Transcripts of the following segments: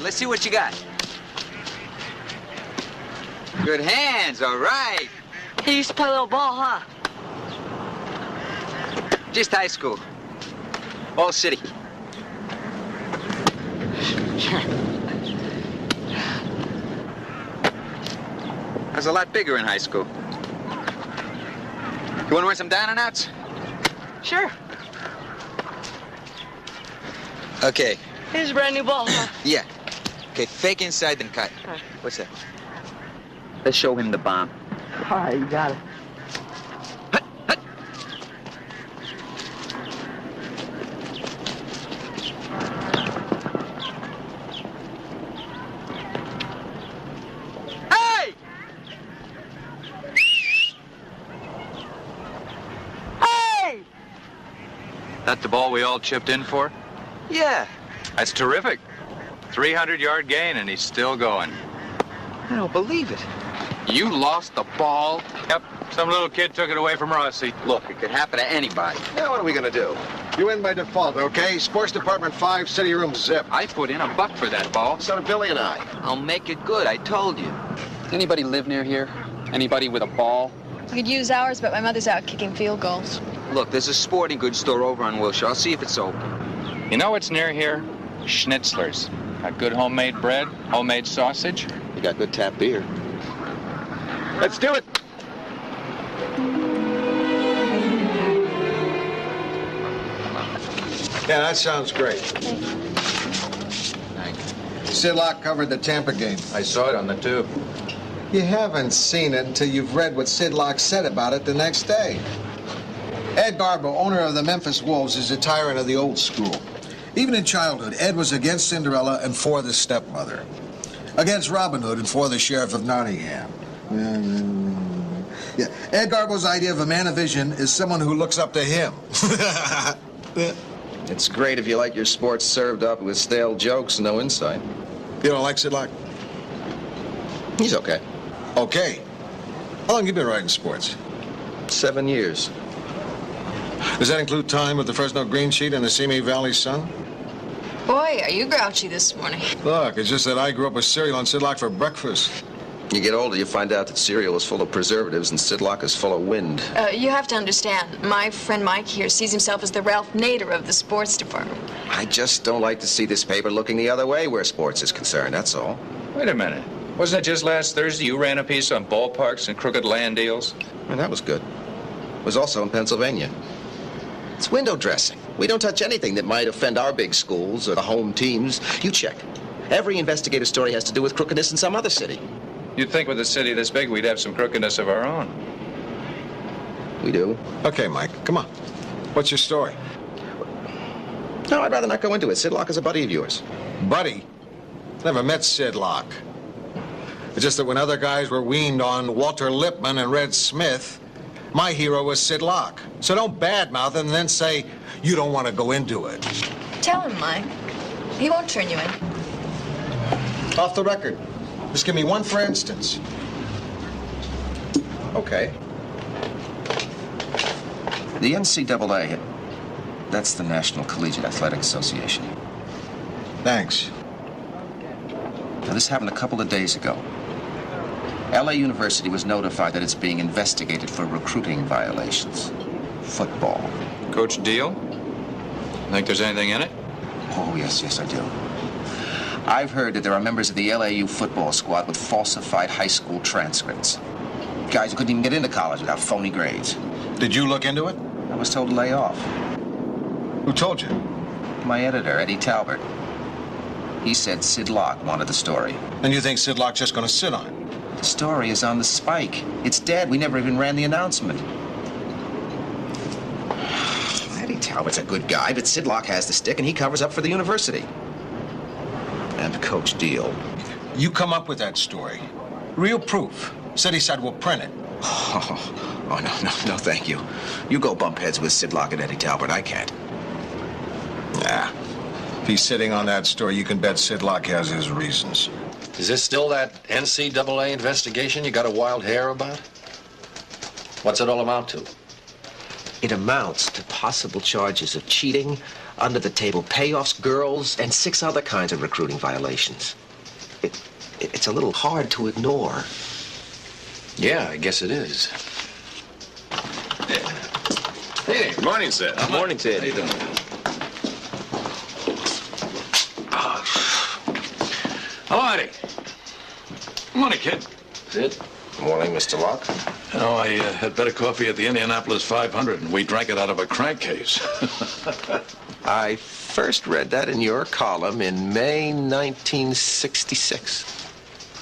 let's see what you got. Good hands, all right. He used to play a little ball, huh? Just high school. All city. I was a lot bigger in high school. You want to wear some down and outs? Sure. Okay. Here's a brand new ball, huh? Yeah. Okay, fake inside, then cut. Okay. What's that? Let's show him the bomb. All right, you got it. Hut, hut. Hey! Hey! That the ball we all chipped in for? Yeah. That's terrific. 300-yard gain, and he's still going. I don't believe it. You lost the ball? Yep. Some little kid took it away from Rossi. Look, it could happen to anybody. Now what are we gonna do? You win by default, okay? Sports Department 5, city room zip. I put in $1 for that ball. So did Billy and I. I'll make it good, I told you. Anybody live near here? Anybody with a ball? I could use ours, but my mother's out kicking field goals. Look, there's a sporting goods store over on Wilshire. I'll see if it's open. You know what's near here? Schnitzler's. Got good homemade bread, homemade sausage. You got good tap beer. Let's do it. Yeah, that sounds great. Thanks. Sid Locke covered the Tampa game. I saw it on the tube. You haven't seen it until you've read what Sid Locke said about it the next day. Ed Garbo, owner of the Memphis Wolves, is a tyrant of the old school. Even in childhood, Ed was against Cinderella and for the stepmother. Against Robin Hood and for the Sheriff of Nottingham. Yeah. Ed Garbo's idea of a man of vision is someone who looks up to him. It's great if you like your sports served up with stale jokes and no insight. You don't like Sid Locke? He's okay. Okay. How long you been writing sports? 7 years. Does that include time with the Fresno Green Sheet and the Simi Valley Sun? Boy, are you grouchy this morning. Look, it's just that I grew up with cereal and Sid Locke for breakfast. You get older, you find out that cereal is full of preservatives and Sid Locke is full of wind. You have to understand, my friend Mike here sees himself as the Ralph Nader of the sports department. I just don't like to see this paper looking the other way where sports is concerned, that's all. Wait a minute. Wasn't it just last Thursday you ran a piece on ballparks and crooked land deals? And that was good. It was also in Pennsylvania. It's window dressing. We don't touch anything that might offend our big schools or the home teams. You check. Every investigative story has to do with crookedness in some other city. You'd think with a city this big we'd have some crookedness of our own. We do? Okay, Mike, come on. What's your story? No, I'd rather not go into it. Sid Locke is a buddy of yours. Buddy? Never met Sid Locke. It's just that when other guys were weaned on Walter Lippmann and Red Smith, my hero was Sid Locke. So don't badmouth him and then say you don't want to go into it. Tell him, Mike. He won't turn you in. Off the record. Just give me one for instance. Okay. The NCAA, that's the National Collegiate Athletic Association. Thanks. Now, this happened a couple of days ago. LA University was notified that it's being investigated for recruiting violations. Football. Coach Deal? Think there's anything in it? Oh, yes, I do. I've heard that there are members of the LAU football squad with falsified high school transcripts. Guys who couldn't even get into college without phony grades. Did you look into it? I was told to lay off. Who told you? My editor, Eddie Talbert. He said Sid Locke wanted the story. And you think Sid Locke's just going to sit on it? The story is on the spike. It's dead. We never even ran the announcement. Eddie Talbert's a good guy, but Sid Locke has the stick and he covers up for the university. And Coach Deal. You come up with that story. Real proof. City said we'll print it. Oh, no, thank you. You go bump heads with Sid Locke and Eddie Talbert. I can't. Nah. If he's sitting on that story, you can bet Sid Locke has his reasons. Is this still that NCAA investigation you got a wild hair about? What's it all amount to? It amounts to possible charges of cheating, under-the-table payoffs, girls, and 6 other kinds of recruiting violations. It's a little hard to ignore. Yeah, I guess it is. Hey, good morning, Sid. Good morning, Sid. How you doing? Hello, Eddie. Good morning, kid. Sid? Good morning, Mr. Locke. You know, I had better coffee at the Indianapolis 500, and we drank it out of a crankcase. I first read that in your column in May 1966.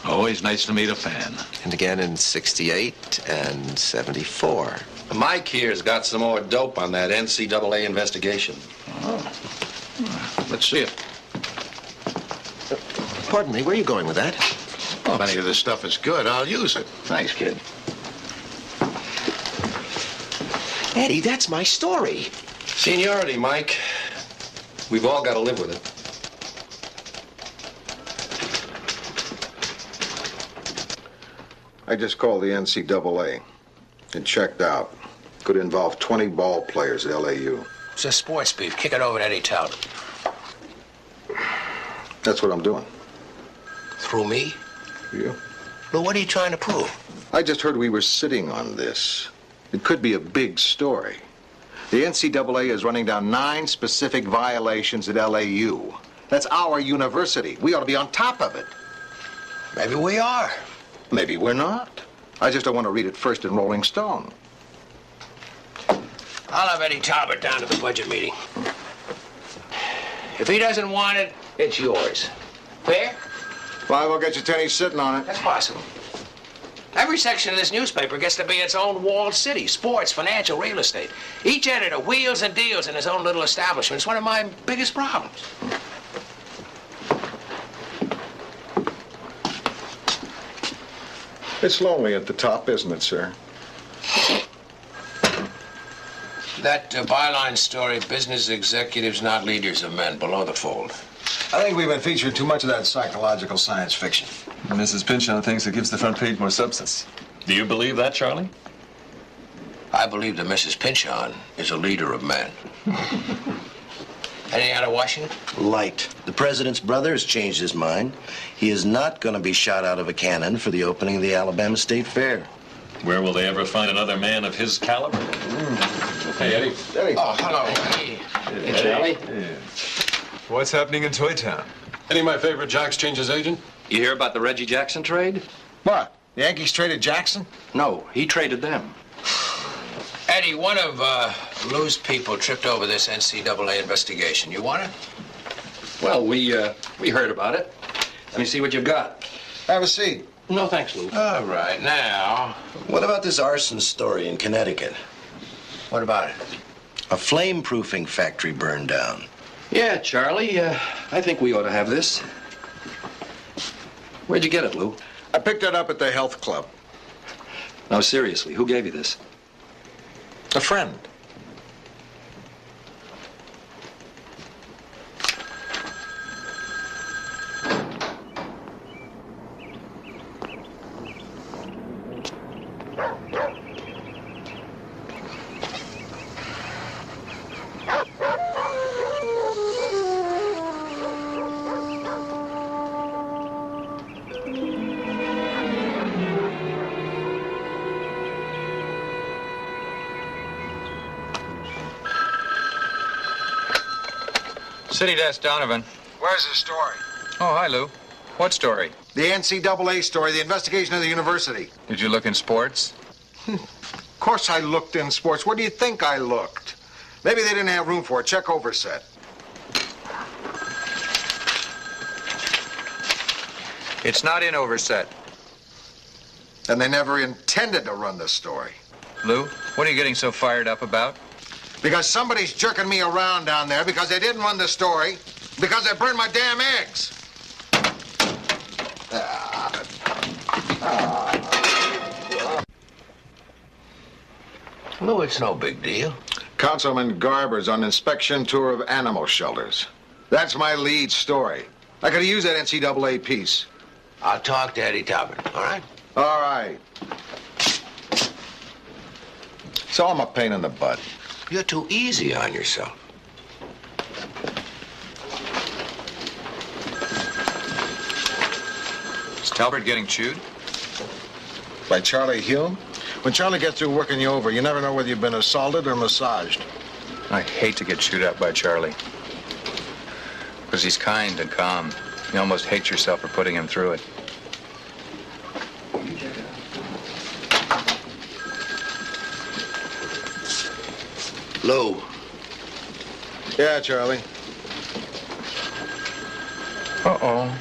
Always nice to meet a fan. And again in 68 and 74. Mike here's got some more dope on that NCAA investigation. Oh. Let's see it. Pardon me, where are you going with that? Well, if any of this stuff is good, I'll use it. Thanks, kid. Eddie, that's my story. Seniority, Mike. We've all got to live with it. I just called the NCAA. It checked out. Could involve 20 ball players at LAU. It's a sports beef. Kick it over to Eddie Talbot. That's what I'm doing. Through me? You? Well, what are you trying to prove? I just heard we were sitting on this. It could be a big story. The NCAA is running down 9 specific violations at LAU. That's our university. We ought to be on top of it. Maybe we are. Maybe we're not. I just don't want to read it first in Rolling Stone. I'll have Eddie Talbot down to the budget meeting. If he doesn't want it, it's yours. Fair? 5 will get you 10. He's sitting on it. That's possible. Every section of this newspaper gets to be its own walled city. Sports, financial, real estate. Each editor wheels and deals in his own little establishment. It's one of my biggest problems. It's lonely at the top, isn't it, sir? That byline story, business executives, not leaders of men, below the fold. I think we've been featuring too much of that psychological science fiction. Mrs. Pynchon thinks it gives the front page more substance. Do you believe that, Charlie? I believe that Mrs. Pynchon is a leader of men. Anything out of Washington? Light. The president's brother has changed his mind. He is not going to be shot out of a cannon for the opening of the Alabama State Fair. Where will they ever find another man of his caliber? Hey, Eddie. Eddie. Oh, hello. Hey, Charlie. What's happening in Toy Town? Any of my favorite jocks change his agent? You hear about the Reggie Jackson trade? What? The Yankees traded Jackson? No, he traded them. Eddie, one of Lou's people tripped over this NCAA investigation. You want it? Well, we heard about it. Let me see what you've got. Have a seat. No, thanks, Lou. All right, now. What about this arson story in Connecticut? What about it? A flame-proofing factory burned down. Yeah, Charlie, I think we ought to have this. Where'd you get it, Lou? I picked it up at the health club. No, seriously, who gave you this? A friend. City Desk, Donovan. Where's the story? Oh, hi, Lou. What story? The NCAA story, the investigation of the university. Did you look in sports? Of course I looked in sports. Where do you think I looked? Maybe they didn't have room for it. Check Overset. It's not in Overset. And they never intended to run the story. Lou, what are you getting so fired up about? Because somebody's jerking me around down there, because they didn't run the story, because they burned my damn eggs. Lou, it's no big deal. Councilman Garber's on inspection tour of animal shelters. That's my lead story. I could use that NCAA piece. I'll talk to Eddie Talbot, all right? All right. So I'm a pain in the butt. You're too easy on yourself. Is Talbert getting chewed? By Charlie Hume? When Charlie gets through working you over, you never know whether you've been assaulted or massaged. I hate to get chewed up by Charlie. Because he's kind and calm. You almost hate yourself for putting him through it. Lou. Yeah, Charlie. Uh-oh.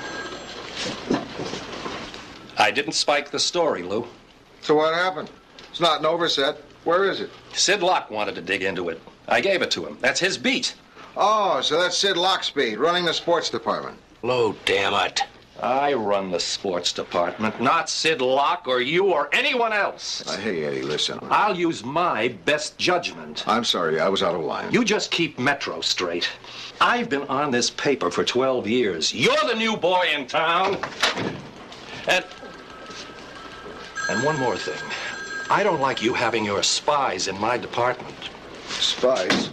I didn't spike the story, Lou. So what happened? It's not an overset. Where is it? Sid Locke wanted to dig into it. I gave it to him. That's his beat. Oh, so that's Sid Lockspeed, running the sports department. Lou, damn it. I run the sports department, not Sid Locke or you or anyone else. Hey, Eddie, listen. I'll use my best judgment. I'm sorry, I was out of line. You just keep Metro straight. I've been on this paper for 12 years. You're the new boy in town. And one more thing. I don't like you having your spies in my department. Spies?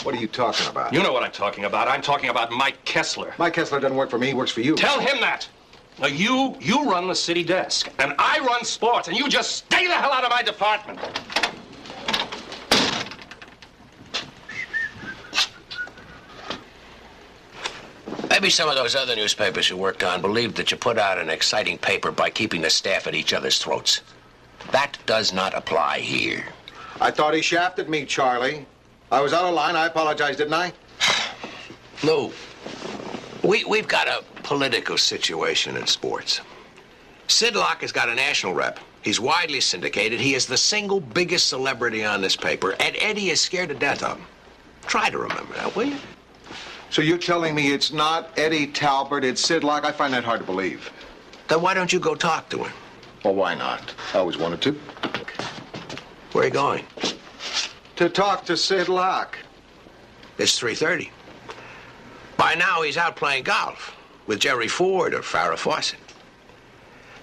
What are you talking about? You know what I'm talking about. I'm talking about Mike Kessler. Mike Kessler doesn't work for me, he works for you. Tell him that. Now, you run the city desk, and I run sports, and you just stay the hell out of my department. Maybe some of those other newspapers you worked on believed that you put out an exciting paper by keeping the staff at each other's throats. That does not apply here. I thought he shafted me, Charlie. I was out of line. I apologize, didn't I? Lou, we've got a political situation in sports. Sid Locke has got a national rep. He's widely syndicated. He is the single biggest celebrity on this paper, and Eddie is scared to death of him. Try to remember that, will you? So you're telling me it's not Eddie Talbert, it's Sid Locke? I find that hard to believe. Then why don't you go talk to him? Well, why not? I always wanted to. Where are you going? To talk to Sid Locke. It's 3:30. By now, he's out playing golf with Jerry Ford or Farrah Fawcett.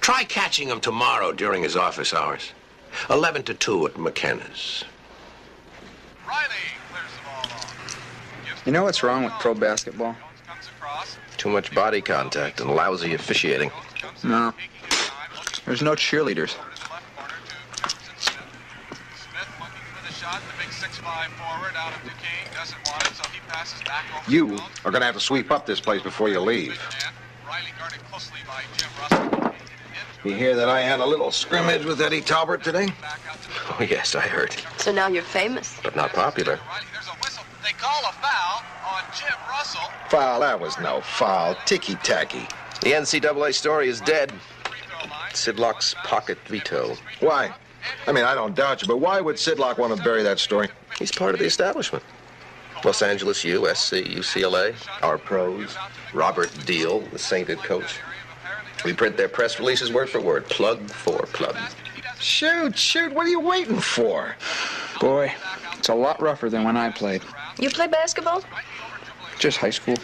Try catching him tomorrow during his office hours. 11 to 2 at McKenna's. You know what's wrong with pro basketball? Too much body contact and lousy officiating. No. There's no cheerleaders. You are going to have to sweep up this place before you leave. You hear that I had a little scrimmage with Eddie Talbert today? Oh, yes, I heard. So now you're famous. But not popular. They call a foul on Jim Russell. Foul? That was no foul. Ticky-tacky. The NCAA story is dead. Sid Locke's pocket veto. Why? I mean, I don't doubt you, but why would Sid Locke want to bury that story? He's part of the establishment. Los Angeles U, SC, UCLA, our pros, Robert Deal, the sainted coach. We print their press releases word for word, plug for plug. Shoot, what are you waiting for? Boy, it's a lot rougher than when I played. You play basketball? Just high school.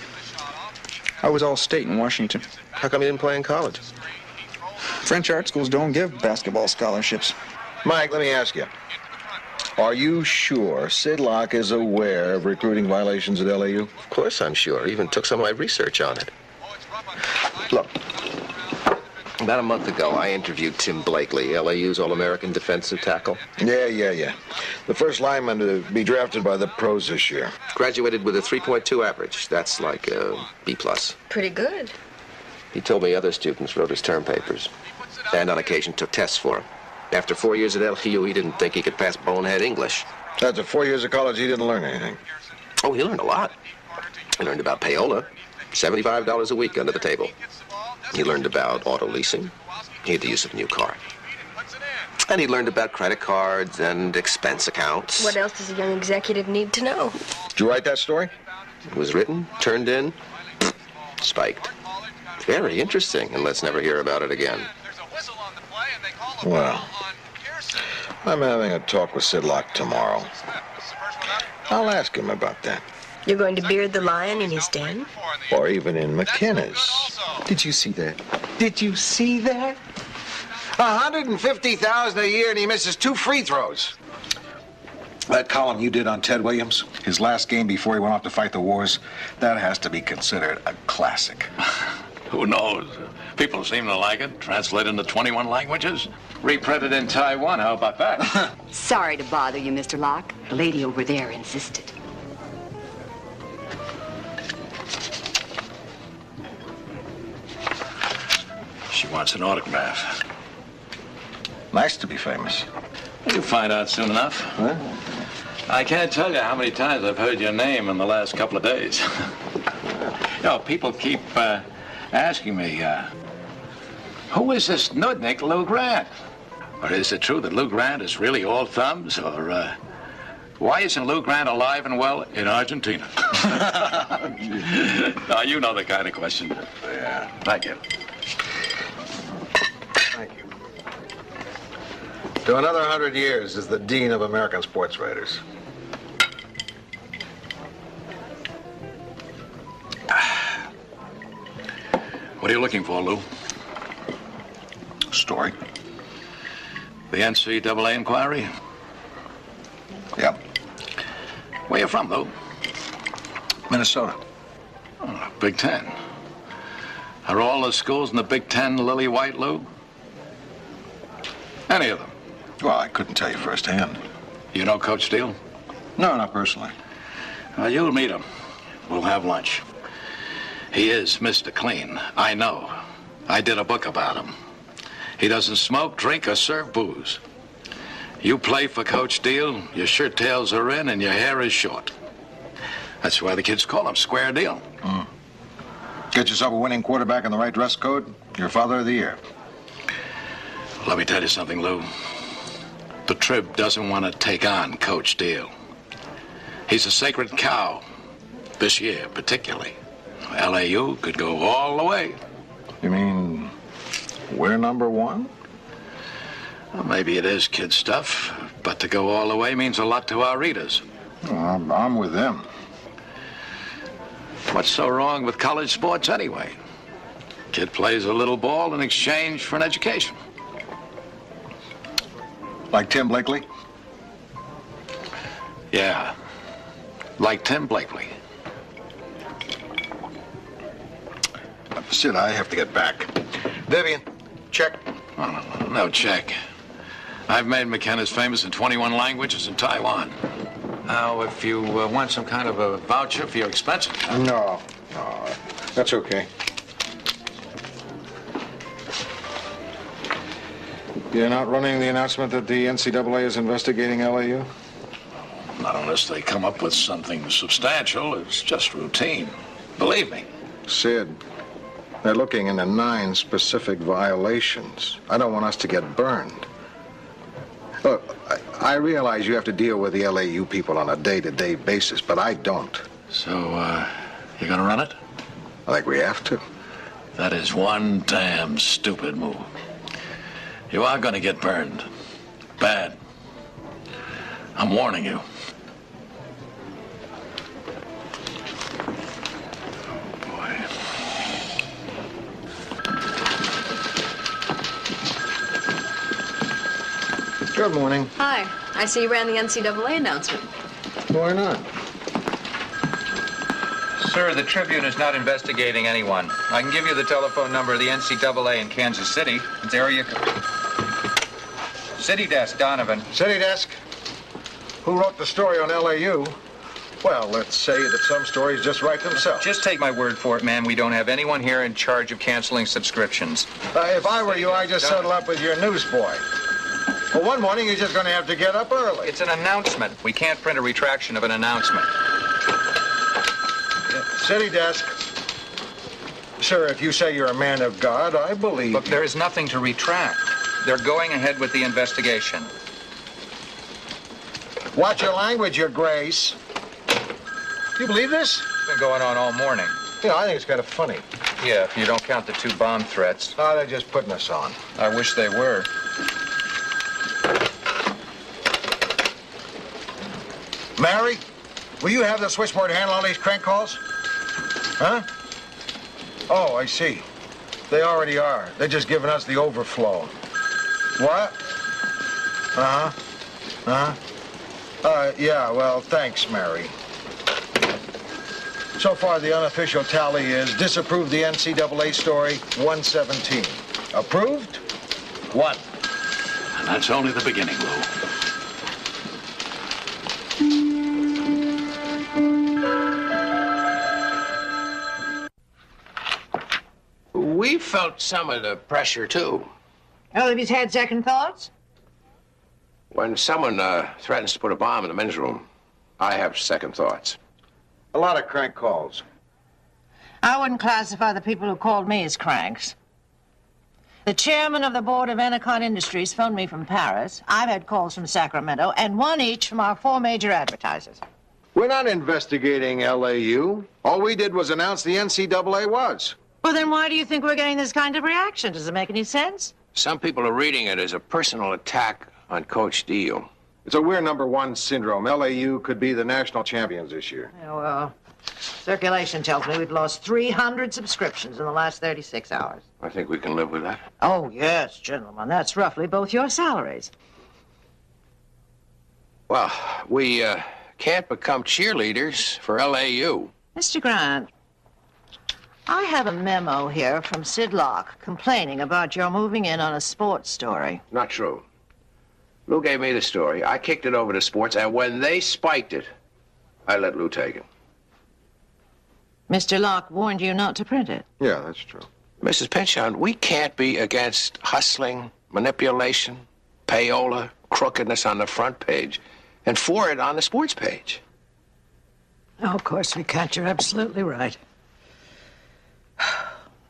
I was all state in Washington. How come you didn't play in college? French art schools don't give basketball scholarships. Mike, let me ask you. Are you sure Sid Locke is aware of recruiting violations at LAU? Of course I'm sure. Even took some of my research on it. Look, about a month ago, I interviewed Tim Blakely, LAU's All-American defensive tackle. Yeah. The first lineman to be drafted by the pros this year. Graduated with a 3.2 average. That's like a B+. Pretty good. He told me other students wrote his term papers, and on occasion took tests for him. After 4 years at LAU, he didn't think he could pass bonehead English. After 4 years of college, he didn't learn anything. Oh, he learned a lot. He learned about payola, $75 a week under the table. He learned about auto leasing. He had the use of a new car. And he learned about credit cards and expense accounts. What else does a young executive need to know? Did you write that story? It was written, turned in, spiked. Very interesting, and let's never hear about it again. Well, I'm having a talk with Sid Locke tomorrow. I'll ask him about that. You're going to beard the lion in his den? Or even in McKenna's. Did you see that? Did you see that? $150,000 a year and he misses 2 free throws. That column you did on Ted Williams, his last game before he went off to fight the wars, that has to be considered a classic. Who knows? People seem to like it. Translated into 21 languages. Reprinted in Taiwan, how about that? Sorry to bother you, Mr. Locke. The lady over there insisted. She wants an autograph. Nice to be famous. You'll find out soon enough. Huh? I can't tell you how many times I've heard your name in the last couple of days. You know, people keep asking me, who is this nudnik Lou Grant? Or is it true that Lou Grant is really all thumbs? Or why isn't Lou Grant alive and well in Argentina? Now, you know the kind of question. Yeah. Thank you. Thank you. To another 100 years as the Dean of American Sports Writers. What are you looking for, Lou? Story. The NCAA inquiry? Yep. Where you from, Lou? Minnesota. Oh, Big Ten. Are all the schools in the Big Ten lily white, Lou? Any of them? Well, I couldn't tell you firsthand. You know Coach Steele? No, not personally. You'll meet him. We'll have lunch. He is Mr. Clean. I know. I did a book about him. He doesn't smoke, drink, or serve booze. You play for Coach Steele, your shirt tails are in, and your hair is short. That's why the kids call him Square Deal. Mm. Get yourself a winning quarterback in the right dress code, you're Father of the Year. Let me tell you something, Lou. The Trib doesn't want to take on Coach Steele. He's a sacred cow, this year particularly. LAU could go all the way. You mean we're number one? Well, maybe it is kid stuff, but to go all the way means a lot to our readers. Well, I'm with them. What's so wrong with college sports anyway? Kid plays a little ball in exchange for an education. Like Tim Blakely? Yeah, like Tim Blakely. Sid, I have to get back. Vivian, check. Oh, no check. I've made McKenna's famous in 21 languages in Taiwan. Now, if you want some kind of a voucher for your expenses. No, that's okay. You're not running the announcement that the NCAA is investigating LAU? Not unless they come up with something substantial. It's just routine. Believe me. Sid, they're looking into 9 specific violations. I don't want us to get burned. Look, I realize you have to deal with the LAU people on a day-to-day basis, but I don't. So, you gonna run it? I think we have to. That is one damn stupid move. You are gonna get burned. Bad. I'm warning you. Good morning. Hi. I see you ran the NCAA announcement. Why not? Sir, the Tribune is not investigating anyone. I can give you the telephone number of the NCAA in Kansas City. There you go. City desk, Donovan. City desk? Who wrote the story on LAU? Well, let's say that some stories just write themselves. Just take my word for it, man. We don't have anyone here in charge of canceling subscriptions. If I were you, I'd just settle up with your newsboy. Well, one morning you're just going to have to get up early. It's an announcement. We can't print a retraction of an announcement. City desk. Sir, if you say you're a man of God, I believe Look, you. there is nothing to retract. They're going ahead with the investigation. Watch your language, Your Grace. You believe this? It's been going on all morning. Yeah, I think it's kind of funny. Yeah, if you don't count the 2 bomb threats. Oh, they're just putting us on. I wish they were. Mary, will you have the switchboard handle all these crank calls? Huh? Oh, I see. They already are. They're just giving us the overflow. What? Uh-huh. Uh-huh. Yeah, well, thanks, Mary. So far, the unofficial tally is disapprove the NCAA story, 117. Approved, 1. And that's only the beginning, Lou. We felt some of the pressure, too. Oh, have you had second thoughts? When someone threatens to put a bomb in the men's room, I have second thoughts. A lot of crank calls. I wouldn't classify the people who called me as cranks. The chairman of the board of Anacon Industries phoned me from Paris. I've had calls from Sacramento, and one each from our 4 major advertisers. We're not investigating LAU. All we did was announce the NCAA was. Well, then why do you think we're getting this kind of reaction? Does it make any sense? Some people are reading it as a personal attack on Coach Deal. It's a we're number 1 syndrome. LAU could be the national champions this year. Yeah, well, circulation tells me we've lost 300 subscriptions in the last 36 hours. I think we can live with that. Oh, yes, gentlemen. That's roughly both your salaries. Well, we can't become cheerleaders for LAU. Mr. Grant, I have a memo here from Sid Locke complaining about your moving in on a sports story. Not true. Lou gave me the story. I kicked it over to sports, and when they spiked it, I let Lou take it. Mr. Locke warned you not to print it. Yeah, that's true. Mrs. Pinchon, we can't be against hustling, manipulation, payola, crookedness on the front page, and for it on the sports page. Oh, of course we can't. You're absolutely right.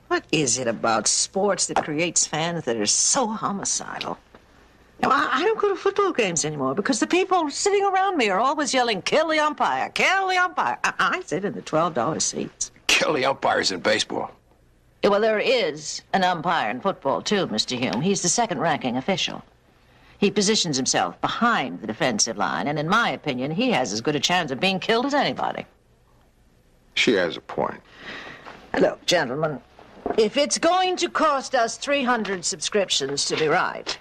What is it about sports that creates fans that are so homicidal? Now, I don't go to football games anymore because the people sitting around me are always yelling, kill the umpire, kill the umpire. I sit in the $12 seats. Kill the umpires in baseball. Yeah, well, there is an umpire in football, too, Mr. Hume. He's the second-ranking official. He positions himself behind the defensive line, and in my opinion, he has as good a chance of being killed as anybody. She has a point. Look, gentlemen, if it's going to cost us 300 subscriptions to be right,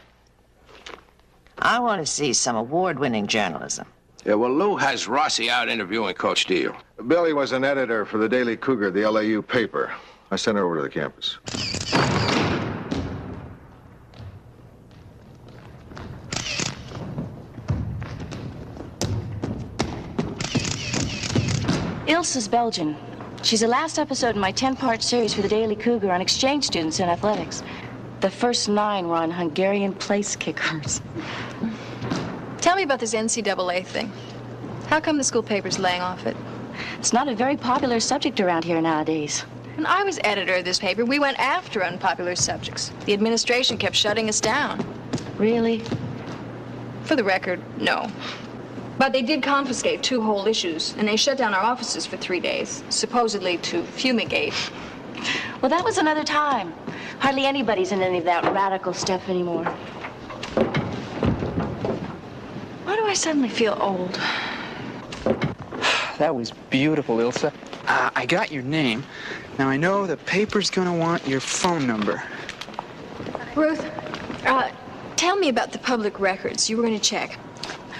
I want to see some award-winning journalism. Yeah, well, Lou has Rossi out interviewing Coach Deal. Billy was an editor for the Daily Cougar, the LAU paper. I sent her over to the campus. Ilsa's Belgian. She's the last episode in my 10-part series for the Daily Cougar on exchange students in athletics. The first 9 were on Hungarian place kickers. Tell me about this NCAA thing. How come the school paper's laying off it? It's not a very popular subject around here nowadays. When I was editor of this paper, we went after unpopular subjects. The administration kept shutting us down. Really? For the record, no. But they did confiscate 2 whole issues, and they shut down our offices for 3 days, supposedly to fumigate. Well, that was another time. Hardly anybody's in any of that radical stuff anymore. Why do I suddenly feel old? That was beautiful, Ilsa. I got your name. Now, I know the paper's gonna want your phone number. Ruth, tell me about the public records you were going to check.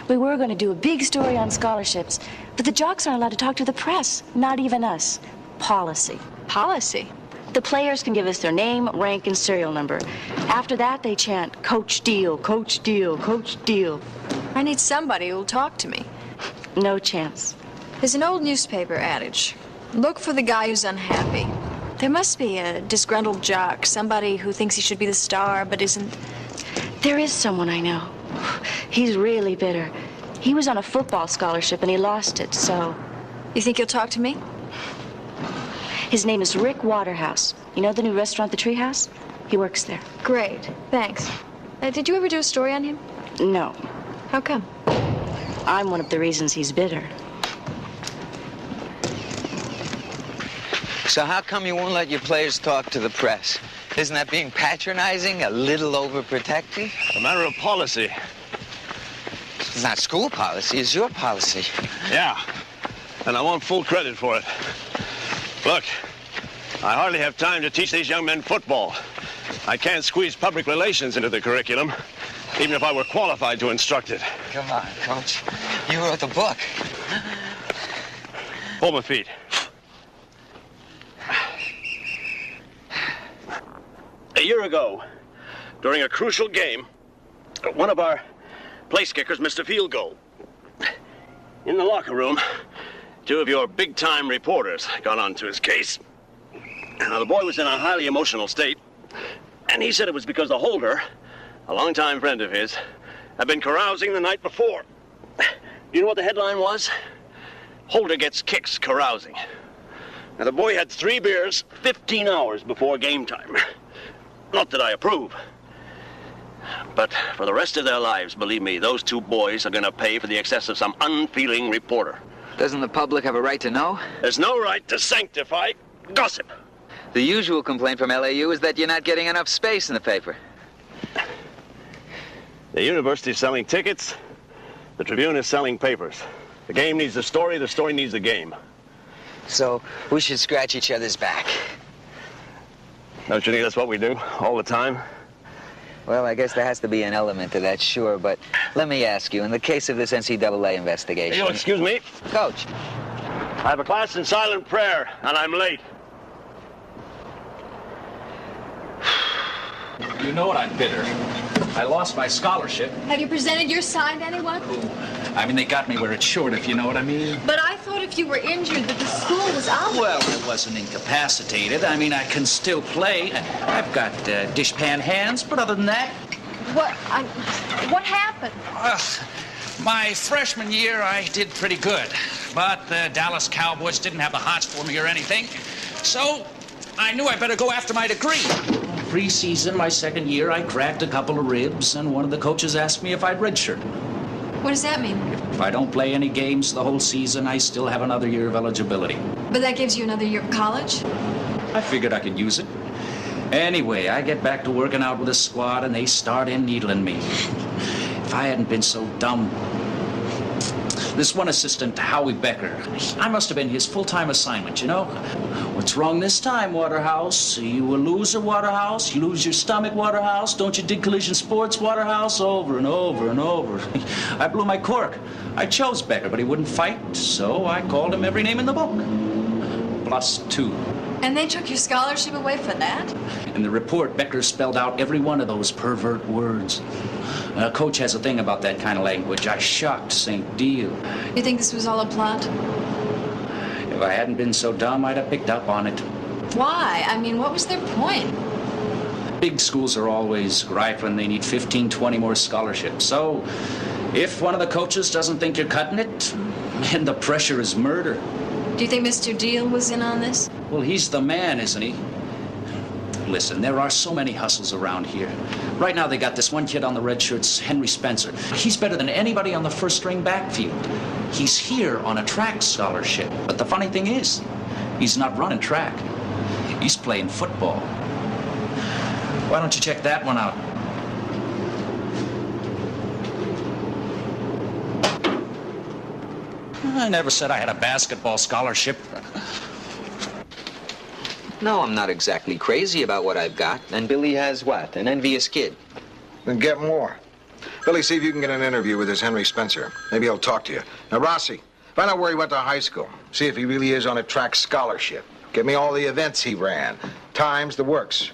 We were going to do a big story on scholarships, but the jocks aren't allowed to talk to the press, not even us. Policy. Policy? The players can give us their name, rank, and serial number. After that, they chant, Coach Deal, Coach Deal, Coach Deal. I need somebody who'll talk to me. No chance. There's an old newspaper adage. Look for the guy who's unhappy. There must be a disgruntled jock, somebody who thinks he should be the star but isn't. There is someone I know. He's really bitter. He was on a football scholarship and he lost it, so... You think he'll talk to me? His name is Rick Waterhouse. You know the new restaurant, The Treehouse? He works there. Great, thanks. Did you ever do a story on him? No. How come? I'm one of the reasons he's bitter. So how come you won't let your players talk to the press? Isn't that being patronizing, a little overprotective? A matter of policy. It's not school policy, it's your policy. Yeah, and I want full credit for it. Look, I hardly have time to teach these young men football. I can't squeeze public relations into the curriculum. even if I were qualified to instruct it. Come on, Coach. You wrote the book. Hold my feet. A year ago, during a crucial game, one of our place kickers missed a field goal. In the locker room, two of your big-time reporters got onto his case. Now, the boy was in a highly emotional state, and he said it was because the holder, a longtime friend of his, had been carousing the night before. Do you know what the headline was? Holder gets kicks carousing. Now, the boy had 3 beers 15 hours before game time. Not that I approve. But for the rest of their lives, believe me, those 2 boys are going to pay for the excess of some unfeeling reporter. Doesn't the public have a right to know? There's no right to sanctify gossip. The usual complaint from LAU is that you're not getting enough space in the paper. The university's selling tickets. The Tribune is selling papers. The game needs the story needs the game. So we should scratch each other's back. Don't you think that's what we do all the time? Well, I guess there has to be an element to that, sure, but let me ask you, in the case of this NCAA investigation... Hey, you'll excuse me? Coach. I have a class in silent prayer, and I'm late. You know what? I'm bitter. I lost my scholarship. Have you presented your side to anyone? I mean, they got me where it's short, if you know what I mean. But I thought if you were injured that the school was out. Well, I wasn't incapacitated. I mean, I can still play. I've got dishpan hands, but other than that... What happened? My freshman year, I did pretty good. But the Dallas Cowboys didn't have the hots for me or anything. So I knew I better go after my degree. Preseason, my second year, I cracked a couple of ribs, and one of the coaches asked me if I'd redshirt. What does that mean? If I don't play any games the whole season, I still have another year of eligibility. But that gives you another year of college? I figured I could use it. Anyway, I get back to working out with the squad, and they start needling me. If I hadn't been so dumb. This one assistant, Howie Becker, I must have been his full-time assignment, you know? What's wrong this time, Waterhouse? You a loser, Waterhouse? You lose your stomach, Waterhouse? Don't you dig collision sports, Waterhouse? Over and over and over. I blew my cork. I chose Becker, but he wouldn't fight, so I called him every name in the book. +2. And they took your scholarship away for that? In the report, Becker spelled out every one of those pervert words. Coach has a thing about that kind of language. I shocked St. Deal. You think this was all a plot? If I hadn't been so dumb, I'd have picked up on it. Why? I mean, what was their point? Big schools are always gripe when they need 15, 20 more scholarships. So, if one of the coaches doesn't think you're cutting it, then the pressure is murder. Do you think Mr. Deal was in on this? Well, he's the man, isn't he? Listen, there are so many hustles around here. Right now, they got this one kid on the red shirts, Henry Spencer. He's better than anybody on the first-string backfield. He's here on a track scholarship. But the funny thing is, he's not running track. He's playing football. Why don't you check that one out? I never said I had a basketball scholarship. No, I'm not exactly crazy about what I've got. And Billy has what? An envious kid. Then get more. Billy, see if you can get an interview with this Henry Spencer. Maybe he'll talk to you. Now, Rossi, find out where he went to high school. See if he really is on a track scholarship. Give me all the events he ran. Times, the works.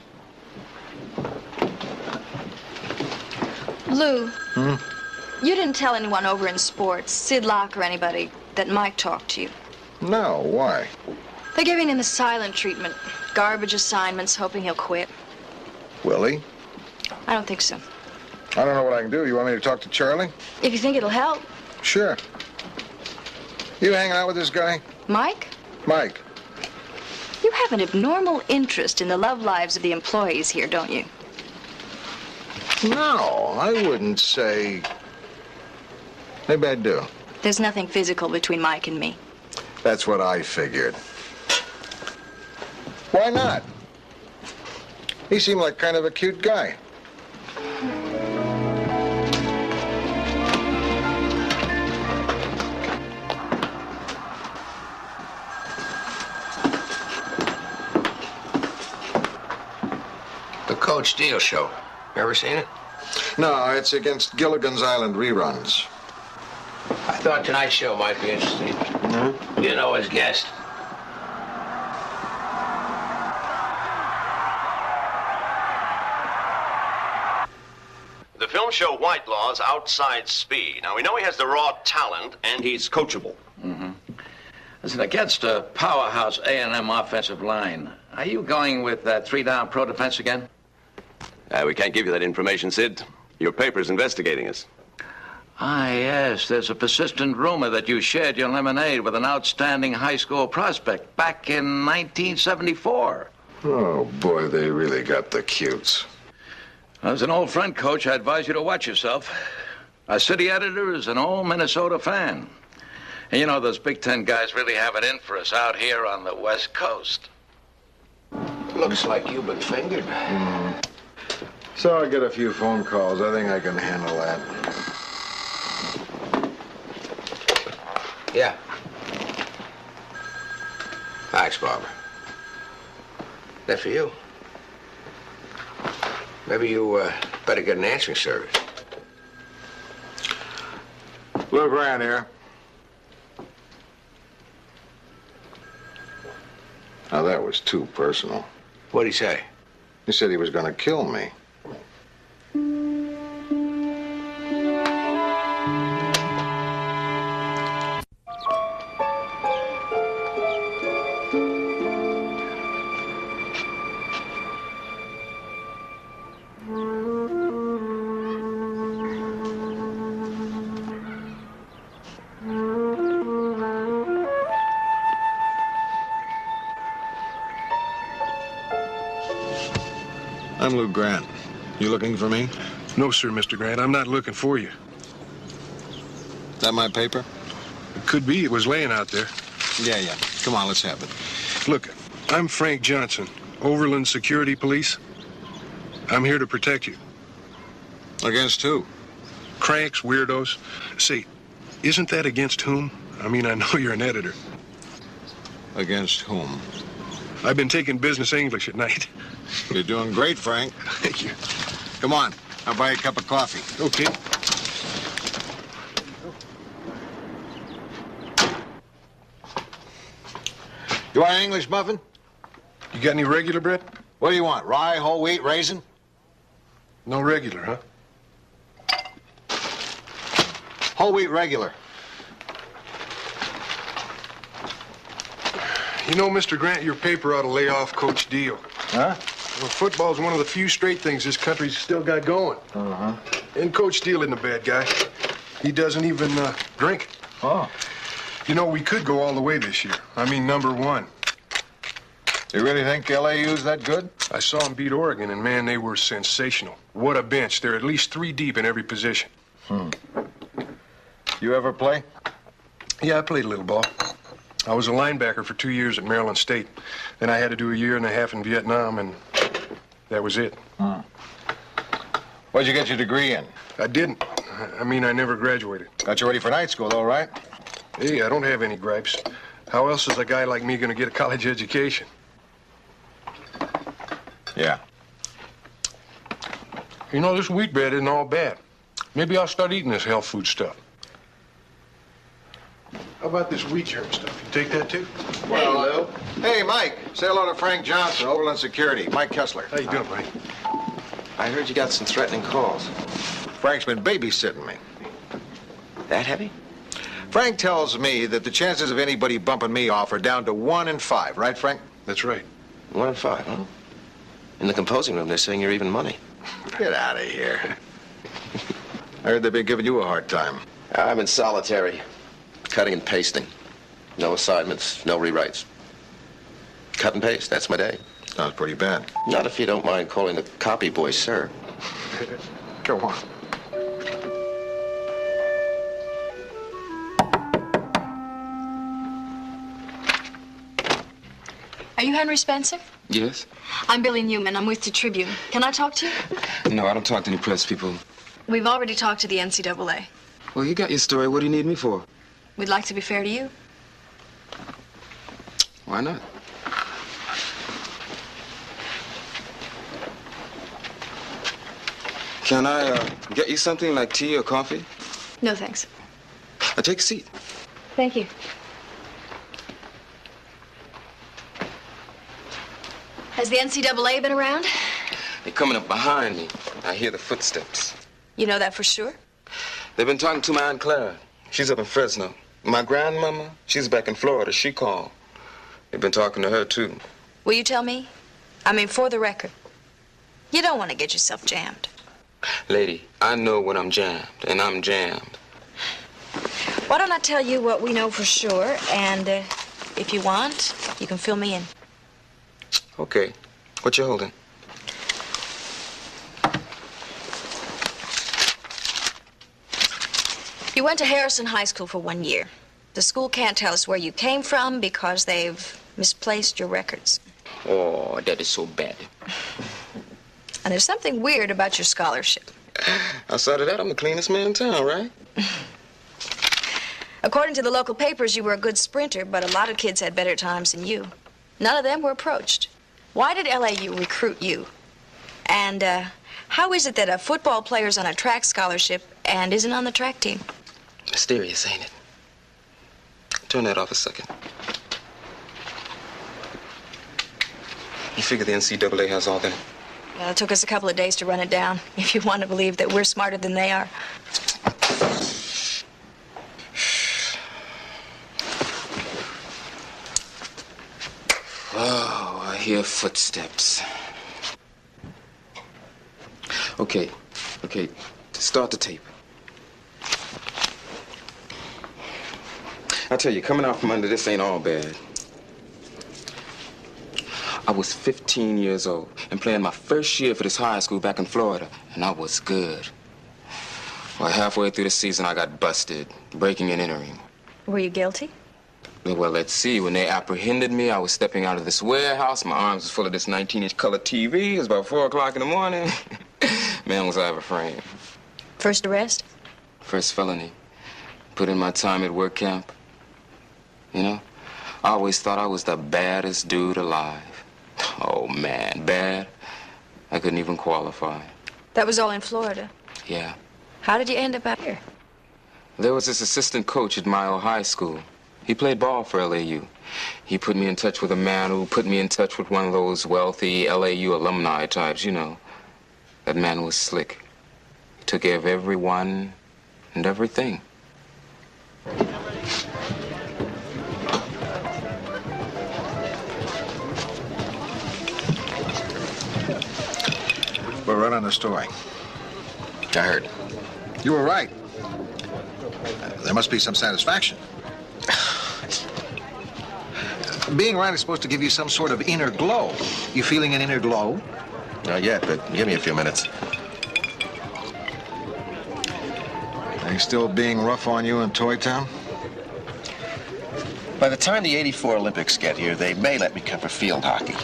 Lou, you didn't tell anyone over in sports, Sid Locke or anybody, that Mike talked to you. No, why? They're giving him the silent treatment. Garbage assignments, hoping he'll quit. Will he? I don't think so. I don't know what I can do. You want me to talk to Charlie? If you think it'll help. Sure. You hanging out with this guy? Mike? Mike. You have an abnormal interest in the love lives of the employees here, don't you? No, I wouldn't say... Maybe I do. There's nothing physical between Mike and me. That's what I figured. Why not? He seemed like kind of a cute guy. The Coach Deal Show. You ever seen it? No, it's against Gilligan's Island reruns. I thought tonight's show might be interesting. Mm-hmm. You know his guest. The film show Whitelaw's outside speed. Now, we know he has the raw talent, and he's coachable. Mm-hmm. Listen, against a powerhouse A&M offensive line, are you going with that 3-down pro defense again? We can't give you that information, Sid. Your paper's investigating us. Ah, yes. There's a persistent rumor that you shared your lemonade with an outstanding high school prospect back in 1974. Oh, boy, they really got the cutes. As an old friend, Coach, I advise you to watch yourself. Our city editor is an old Minnesota fan. And you know, those Big Ten guys really have it in for us out here on the West Coast. Looks like you've been fingered. So I get a few phone calls. I think I can handle that. Yeah. Thanks, Barbara. That for you. Maybe you better get an answering service. Lou Grant here. Now, that was too personal. What'd he say? He said he was going to kill me. I'm Lou Grant. You looking for me? No, sir, Mr. Grant. I'm not looking for you. Is that my paper? It could be. It was laying out there. Yeah. Come on, let's have it. Look, I'm Frank Johnson, Overland Security Police. I'm here to protect you. Against who? Cranks, weirdos. Say, isn't that against whom? I mean, I know you're an editor. Against whom? I've been taking business English at night. You're doing great, Frank. Thank you. Come on, I'll buy you a cup of coffee. Okay. You want an English muffin? You got any regular bread? What do you want? Rye, whole wheat, raisin? No regular, huh? Whole wheat regular. You know, Mr. Grant, your paper ought to lay off Coach Deal. Huh? Well, football's one of the few straight things this country's still got going. Uh-huh. And Coach Deal isn't a bad guy. He doesn't even drink. Oh. You know, we could go all the way this year. I mean, #1. You really think LAU's that good? I saw them beat Oregon, and man, they were sensational. What a bench. They're at least 3 deep in every position. You ever play? Yeah, I played a little ball. I was a linebacker for 2 years at Maryland State. Then I had to do a year and a half in Vietnam, and that was it. What'd you get your degree in? I didn't. I mean, I never graduated. Got you ready for night school, though, right? Hey, I don't have any gripes. How else is a guy like me going to get a college education? Yeah. You know, this wheat bread isn't all bad. Maybe I'll start eating this health food stuff. How about this wheat germ stuff? You take that, too? Well, Lou. Hey, Mike. Say hello to Frank Johnson, Overland Security. Mike Kessler. How you doing, Mike? I heard you got some threatening calls. Frank's been babysitting me. That heavy? Frank tells me that the chances of anybody bumping me off are down to 1 in 5, right, Frank? That's right. 1 in 5, huh? In the composing room, they're saying you're even money. Get out of here. I heard they've been giving you a hard time. I'm in solitary. Cutting and pasting. No assignments, no rewrites. Cut and paste, that's my day. Sounds pretty bad. Not if you don't mind calling the copy boy sir. Go on. Are you Henry Spencer? Yes? I'm Billy Newman. I'm with the Tribune. Can I talk to you? No, I don't talk to any press people. We've already talked to the NCAA. Well, you got your story. What do you need me for? We'd like to be fair to you. Why not? Can I get you something like tea or coffee? No, thanks. Take a seat. Thank you. Has the NCAA been around? They're coming up behind me. I hear the footsteps. You know that for sure? They've been talking to my Aunt Clara. She's up in Fresno. My grandmama, she's back in Florida. She called. They've been talking to her, too. Will you tell me? I mean, for the record, you don't want to get yourself jammed. Lady, I know when I'm jammed, and I'm jammed. Why don't I tell you what we know for sure, and if you want, you can fill me in. Okay. What you holding? You went to Harrison High School for 1 year. The school can't tell us where you came from because they've misplaced your records. Oh, that is so bad. And there's something weird about your scholarship. Outside of that, I'm the cleanest man in town, right? According to the local papers, you were a good sprinter, but a lot of kids had better times than you. None of them were approached. Why did LAU recruit you? And how is it that a football player's on a track scholarship and isn't on the track team? Mysterious, ain't it? Turn that off a second. You figure the NCAA has all that? Well, it took us a couple of days to run it down, if you want to believe that we're smarter than they are. Oh, I hear footsteps. Okay, start the tape. I tell you, coming out from under this ain't all bad. I was 15 years old and playing my first year for this high school back in Florida, and I was good. Well, halfway through the season, I got busted, breaking and entering. Were you guilty? Well, let's see. When they apprehended me, I was stepping out of this warehouse. My arms was full of this 19-inch color TV. It was about 4 o'clock in the morning. Man, was I ever framed. First arrest? First felony. Put in my time at work camp. You know, I always thought I was the baddest dude alive. Oh, man, bad. I couldn't even qualify. That was all in Florida. Yeah. How did you end up out here? There was this assistant coach at my old high school. He played ball for LAU. He put me in touch with a man who put me in touch with one of those wealthy LAU alumni types, you know. That man was slick. He took care of everyone and everything. We're running the story. I heard. You were right. There must be some satisfaction. Being right is supposed to give you some sort of inner glow. You feeling an inner glow? Not yet, but give me a few minutes. Are you still being rough on you in Toy Town? By the time the '84 Olympics get here, they may let me cover field hockey.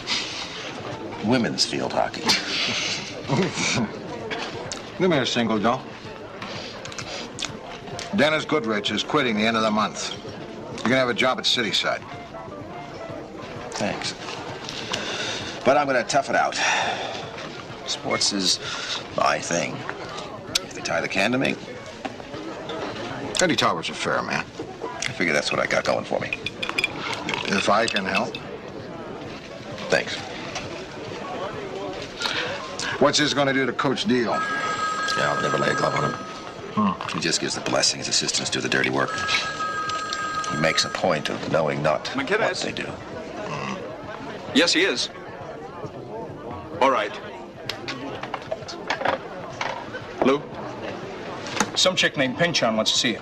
Women's field hockey. Give me a single, Joe. Dennis Goodrich is quitting the end of the month. You're gonna have a job at Cityside. Thanks. But I'm gonna tough it out. Sports is my thing. If they tie the can to me, Eddie Talbert's a fair man. I figure that's what I got going for me. If I can help. Thanks. What's this gonna do to Coach Deal? Yeah, I'll never lay a glove on him. He just gives the blessing. His assistants do the dirty work. He makes a point of knowing not what they do. Yes, he is. All right. Lou? Some chick named Pinchon wants to see you.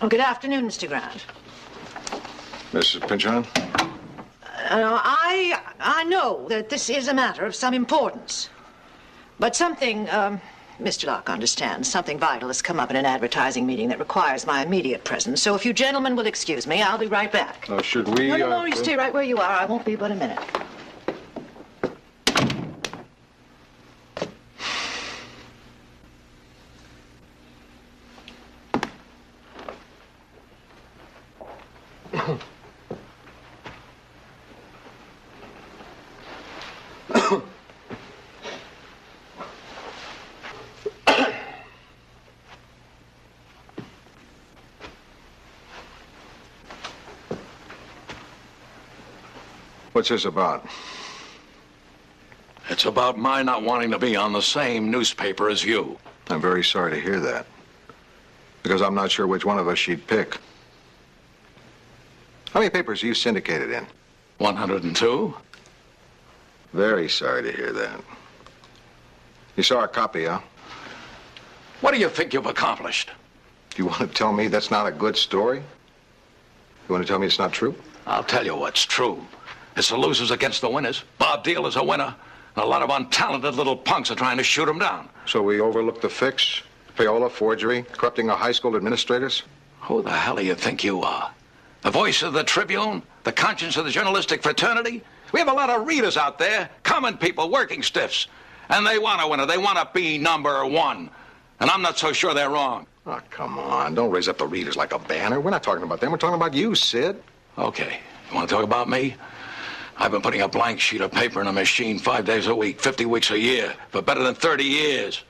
Oh, good afternoon, Mr. Grant. Mrs. Pinchon? I know that this is a matter of some importance. But something, Mr. Locke understands, something vital has come up in an advertising meeting that requires my immediate presence. So if you gentlemen will excuse me, I'll be right back. Should we... No, you stay right where you are. I won't be but a minute. What's this about? It's about my not wanting to be on the same newspaper as you. I'm very sorry to hear that. Because I'm not sure which one of us she'd pick. How many papers are you syndicated in? 102? Very sorry to hear that. You saw a copy, huh? What do you think you've accomplished? Do you want to tell me that's not a good story? You want to tell me it's not true? I'll tell you what's true. It's the losers against the winners. Bob Deal is a winner. And a lot of untalented little punks are trying to shoot him down. So we overlooked the fix? Payola, forgery, corrupting our high school administrators? Who the hell do you think you are? The voice of the Tribune? The conscience of the journalistic fraternity? We have a lot of readers out there, common people, working stiffs. And they want a winner. They want to be number one. And I'm not so sure they're wrong. Oh, come on. Don't raise up the readers like a banner. We're not talking about them. We're talking about you, Sid. Okay. You want to talk about me? I've been putting a blank sheet of paper in a machine 5 days a week, 50 weeks a year, for better than 30 years.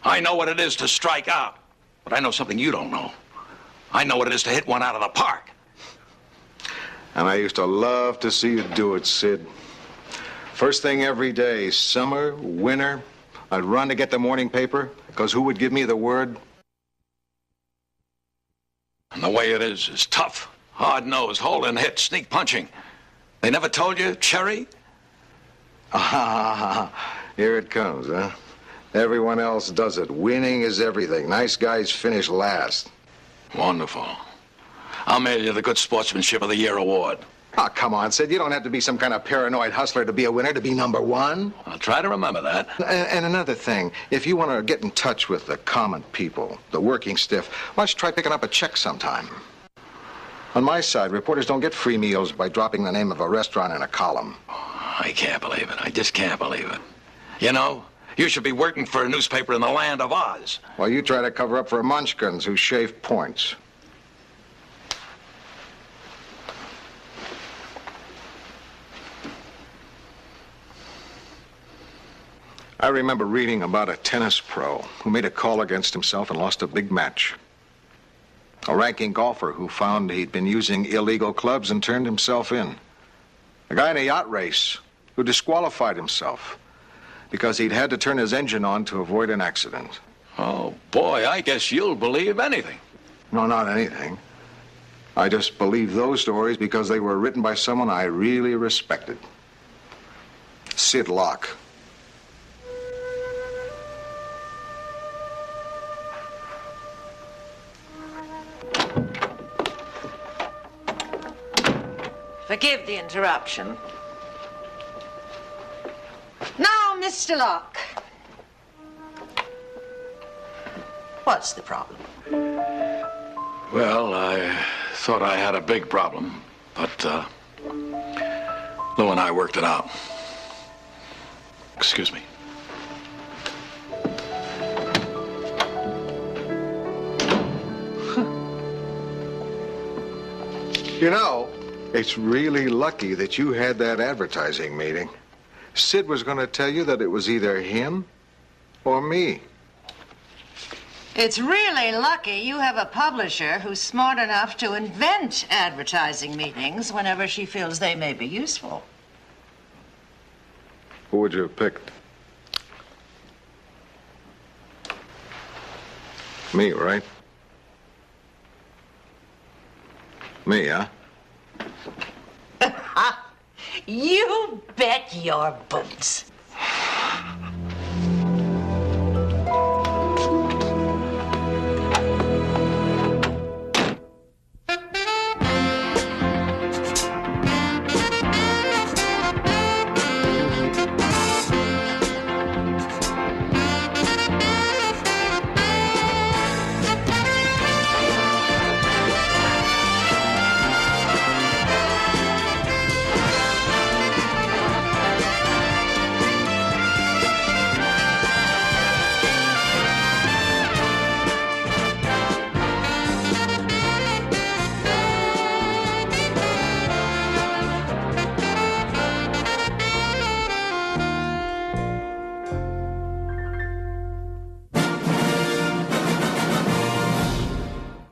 I know what it is to strike out, but I know something you don't know. I know what it is to hit one out of the park. And I used to love to see you do it, Sid. First thing every day, summer, winter, I'd run to get the morning paper, because who would give me the word? And the way it is tough, hard-nosed, hold-and hit, sneak punching. They never told you, Cherry? Ah, here it comes, huh? Everyone else does it. Winning is everything. Nice guys finish last. Wonderful. I'll mail you the Good Sportsmanship of the Year award. Oh, come on, Sid. You don't have to be some kind of paranoid hustler to be a winner, to be number one. I'll try to remember that. And another thing, if you want to get in touch with the common people, the working stiff, why don't you try picking up a check sometime? On my side, reporters don't get free meals by dropping the name of a restaurant in a column. I can't believe it. I just can't believe it. You know, you should be working for a newspaper in the land of Oz. Well, you try to cover up for munchkins who shave points. I remember reading about a tennis pro who made a call against himself and lost a big match. A ranking golfer who found he'd been using illegal clubs and turned himself in. A guy in a yacht race who disqualified himself because he'd had to turn his engine on to avoid an accident. Oh, boy, I guess you'll believe anything. No, not anything. I just believe those stories because they were written by someone I really respected. Sid Locke. Forgive the interruption. Now, Mr. Locke. What's the problem? Well, I thought I had a big problem, but Lou and I worked it out. Excuse me. You know, it's really lucky that you had that advertising meeting. Sid was going to tell you that it was either him or me. It's really lucky you have a publisher who's smart enough to invent advertising meetings whenever she feels they may be useful. Who would you have picked? Me, right? Me, huh? You bet your boots.